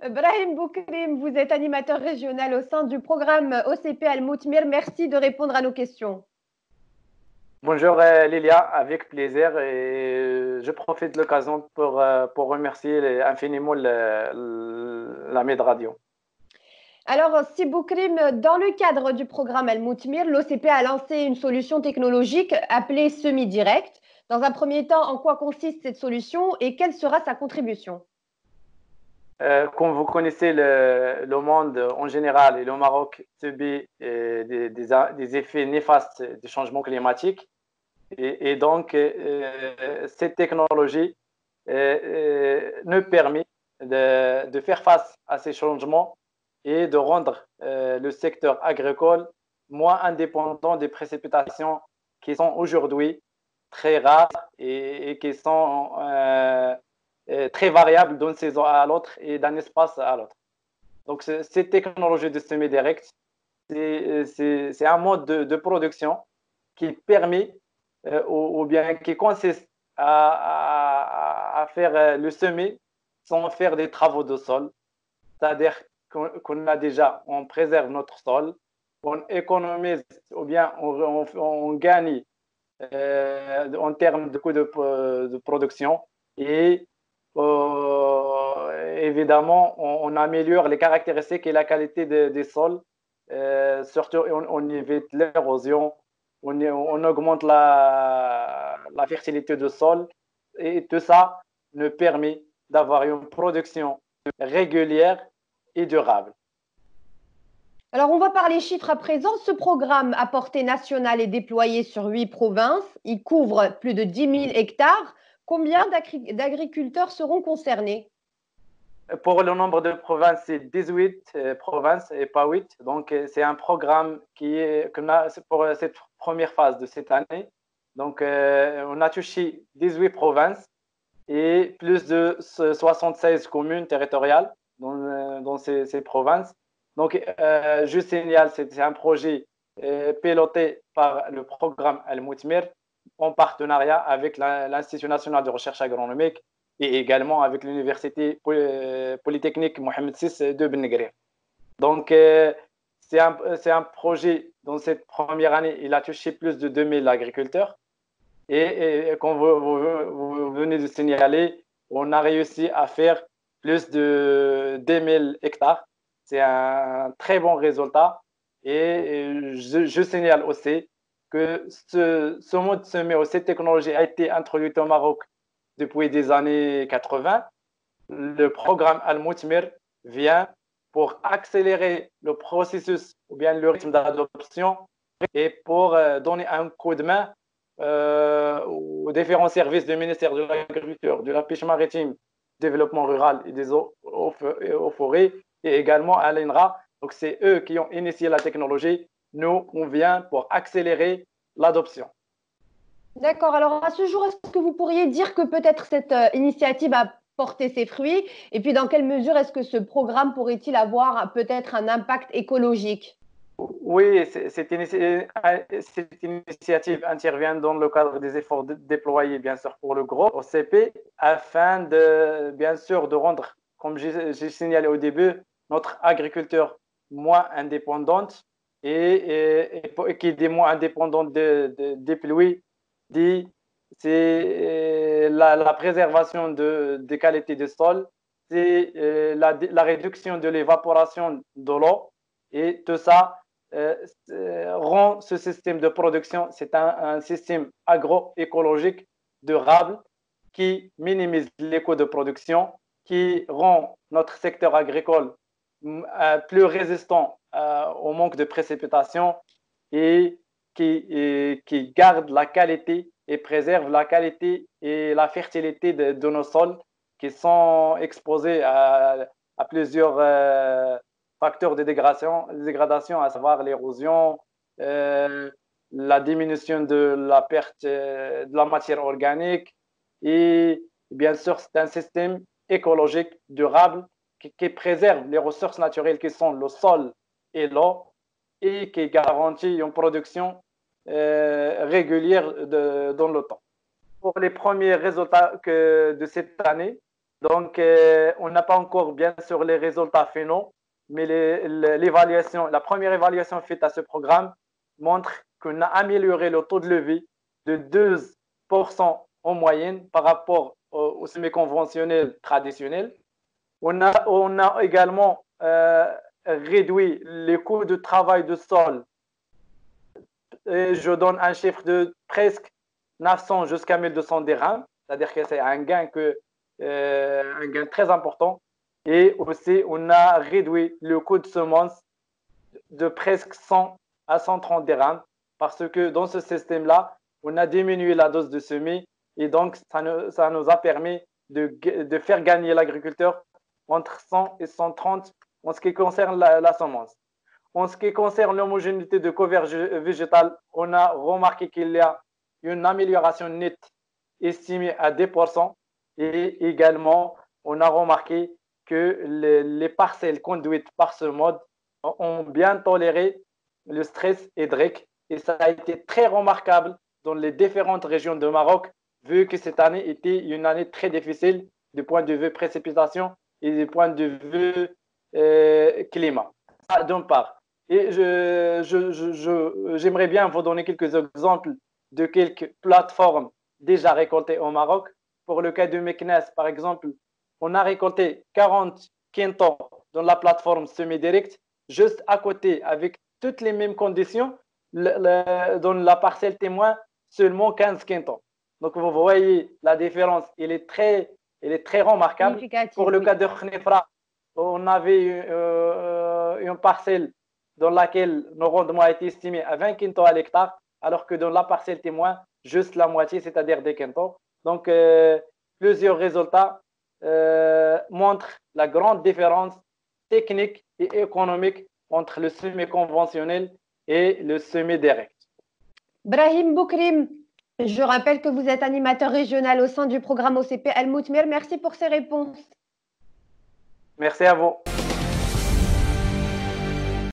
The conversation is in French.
Brahim Boukrim, vous êtes animateur régional au sein du programme OCP Al-Moutmir. Merci de répondre à nos questions. Bonjour Lilia, avec plaisir. Et je profite de l'occasion pour remercier infiniment la Med Radio. Alors, si Boukrim, dans le cadre du programme Al-Moutmir, l'OCP a lancé une solution technologique appelée semi-direct. Dans un premier temps, en quoi consiste cette solution et quelle sera sa contribution? Comme vous connaissez, le monde en général et le Maroc subit des effets néfastes du changement climatique. Et donc, cette technologie nous permet de faire face à ces changements et de rendre le secteur agricole moins indépendant des précipitations qui sont aujourd'hui très rares et qui sont très variables d'une saison à l'autre et d'un espace à l'autre. Donc, cette technologie de semi-direct, c'est un mode de production qui permet ou bien qui consiste à faire le semis sans faire des travaux de sol. C'est-à-dire qu'on a déjà, on préserve notre sol, on économise ou bien on gagne en termes de coûts de production et évidemment, on améliore les caractéristiques et la qualité des sols. Surtout, on évite l'érosion, on augmente la fertilité du sol et tout ça nous permet d'avoir une production régulière et durable. Alors, on va parler chiffres à présent. Ce programme à portée nationale est déployé sur 8 provinces. Il couvre plus de 10 000 hectares. Combien d'agriculteurs seront concernés? Pour le nombre de provinces, c'est 18 provinces et pas 8. Donc, c'est un programme pour cette première phase de cette année. Donc, on a touché 18 provinces et plus de 76 communes territoriales dans ces provinces. Donc, je signale, c'est un projet piloté par le programme Al-Moutmir en partenariat avec l'Institut national de recherche agronomique et également avec l'Université polytechnique Mohamed VI de Ben Guerir. Donc, c'est un projet dans cette première année, il a touché plus de 2000 agriculteurs. Et comme vous venez de signaler, on a réussi à faire plus de 2000 hectares. C'est un très bon résultat. Et je signale aussi que ce mode semé, cette technologie a été introduite au Maroc depuis des années 80. Le programme Al-Moutmir vient pour accélérer le processus ou bien le rythme d'adoption et pour donner un coup de main aux différents services du ministère de l'Agriculture, de la pêche maritime, du développement rural et des eaux forêts et également à l'INRA. Donc, c'est eux qui ont initié la technologie. Nous, on vient pour accélérer l'adoption. D'accord. Alors, à ce jour, est-ce que vous pourriez dire que peut-être cette initiative a porté ses fruits? Et puis, dans quelle mesure est-ce que ce programme pourrait-il avoir peut-être un impact écologique? Oui, cette initiative intervient dans le cadre des efforts déployés, bien sûr, pour le groupe OCP, afin bien sûr, de rendre, comme j'ai signalé au début, notre agriculture moins indépendante et qui dit moins indépendante des pluies, dit c'est la préservation des qualités du sol, c'est la réduction de l'évaporation de l'eau et tout ça rend ce système de production, c'est un système agroécologique durable qui minimise les coûts de production, qui rend notre secteur agricole plus résistant au manque de précipitations et qui garde la qualité et préserve la qualité et la fertilité de nos sols qui sont exposés à plusieurs facteurs de dégradation, à savoir l'érosion, la diminution de la perte de la matière organique et bien sûr c'est un système écologique durable qui préserve les ressources naturelles qui sont le sol et l'eau et qui garantit une production régulière dans le temps. Pour les premiers résultats de cette année, Donc, on n'a pas encore bien sûr les résultats finaux, mais la première évaluation faite à ce programme montre qu'on a amélioré le taux de levée de 12% en moyenne par rapport au semi-conventionnel traditionnel. On a également réduit les coûts de travail de sol. Et je donne un chiffre de presque 900 jusqu'à 1200 dirhams, c'est-à-dire que c'est un gain très important. Et aussi, on a réduit le coût de semence de presque 100 à 130 dirhams parce que dans ce système-là, on a diminué la dose de semis et donc ça nous a permis de faire gagner l'agriculteur entre 100 et 130 en ce qui concerne la semence. En ce qui concerne l'homogénéité de couverture végétale, on a remarqué qu'il y a une amélioration nette estimée à 10%. Et également, on a remarqué que les parcelles conduites par ce mode ont bien toléré le stress hydrique. Et ça a été très remarquable dans les différentes régions de Maroc, vu que cette année était une année très difficile du point de vue précipitation et du point de vue climat. Ça, d'une part. Et j'aimerais bien vous donner quelques exemples de quelques plateformes déjà récoltées au Maroc. Pour le cas de Meknes, par exemple, on a récolté 40 quintons dans la plateforme semi-direct, juste à côté, avec toutes les mêmes conditions, dans la parcelle témoin, seulement 15 quintons. Donc, vous voyez la différence, elle est très remarquable. Pour le cas de Khnifra, on avait une parcelle dans laquelle nos rendements a été estimés à 20 quintons à l'hectare, alors que dans la parcelle témoin, juste la moitié, c'est-à-dire des quintons. Donc, plusieurs résultats montrent la grande différence technique et économique entre le semi-conventionnel et le semi-direct. Brahim Boukrim, je rappelle que vous êtes animateur régional au sein du programme OCP Al Moutmir. Merci pour ces réponses. Merci à vous.